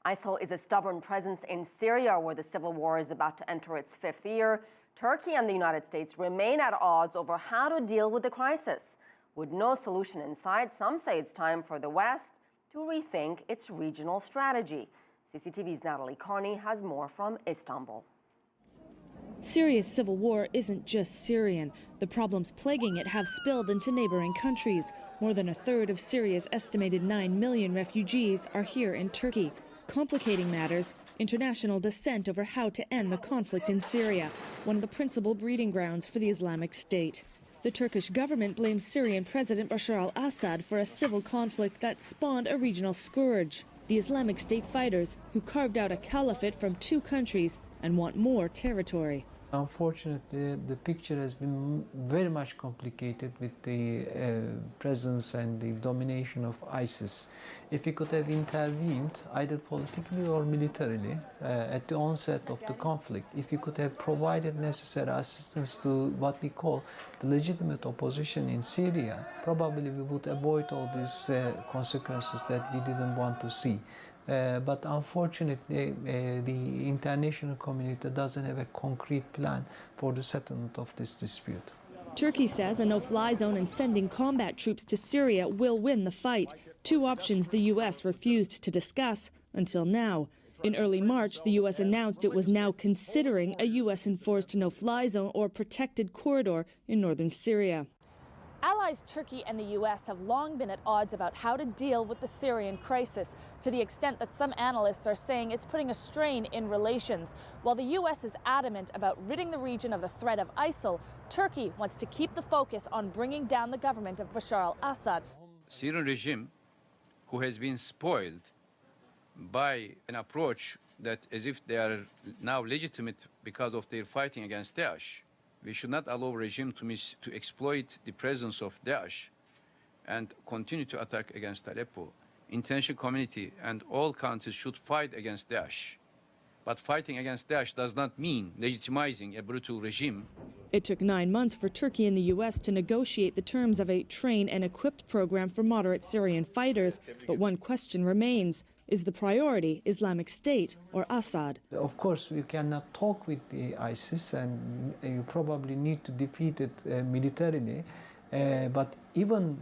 ISIL is a stubborn presence in Syria, where the civil war is about to enter its fifth year. Turkey and the United States remain at odds over how to deal with the crisis. With no solution in sight, some say it's time for the West to rethink its regional strategy. CCTV's Natalie Carey has more from Istanbul. Syria's civil war isn't just Syrian. The problems plaguing it have spilled into neighboring countries. More than a third of Syria's estimated 9 million refugees are here in Turkey. Complicating matters, international dissent over how to end the conflict in Syria, one of the principal breeding grounds for the Islamic State. The Turkish government blames Syrian President Bashar al-Assad for a civil conflict that spawned a regional scourge. The Islamic State fighters, who carved out a caliphate from two countries and want more territory. Unfortunately, the picture has been very much complicated with the presence and the domination of ISIS. If we could have intervened, either politically or militarily, at the onset of the conflict, if we could have provided necessary assistance to what we call the legitimate opposition in Syria, probably we would avoid all these consequences that we didn't want to see. But unfortunately, the international community doesn't have a concrete plan for the settlement of this dispute. Turkey says a no-fly zone and sending combat troops to Syria will win the fight, two options the U.S. refused to discuss until now. In early March, the U.S. announced it was now considering a U.S.-enforced no-fly zone or protected corridor in northern Syria. Allies Turkey and the U.S. have long been at odds about how to deal with the Syrian crisis, to the extent that some analysts are saying it's putting a strain in relations. While the U.S. is adamant about ridding the region of the threat of ISIL, Turkey wants to keep the focus on bringing down the government of Bashar al-Assad. Syrian regime, who has been spoiled by an approach that as if they are now legitimate because of their fighting against Daesh. We should not allow regime to exploit the presence of Daesh and continue to attack against Aleppo. International community and all countries should fight against Daesh. But fighting against Daesh does not mean legitimizing a brutal regime. It took 9 months for Turkey and the U.S. to negotiate the terms of a train and equipped program for moderate Syrian fighters. But one question remains. Is the priority Islamic State or Assad? Of course, we cannot talk with the ISIS, and you probably need to defeat it militarily. But even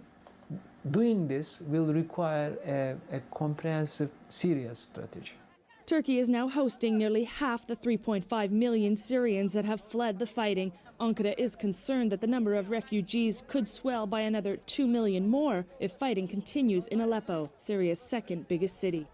doing this will require a comprehensive, serious strategy. Turkey is now hosting nearly half the 3.5 million Syrians that have fled the fighting. Ankara is concerned that the number of refugees could swell by another 2 million more if fighting continues in Aleppo, Syria's second biggest city.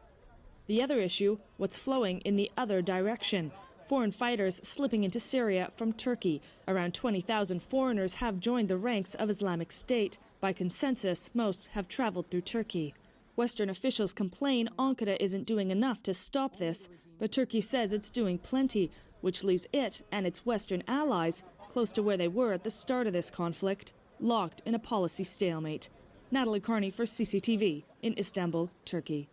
The other issue, what's flowing in the other direction. Foreign fighters slipping into Syria from Turkey. Around 20,000 foreigners have joined the ranks of Islamic State. By consensus, most have traveled through Turkey. Western officials complain Ankara isn't doing enough to stop this, but Turkey says it's doing plenty, which leaves it and its Western allies close to where they were at the start of this conflict, locked in a policy stalemate. Natalie Carey for CCTV in Istanbul, Turkey.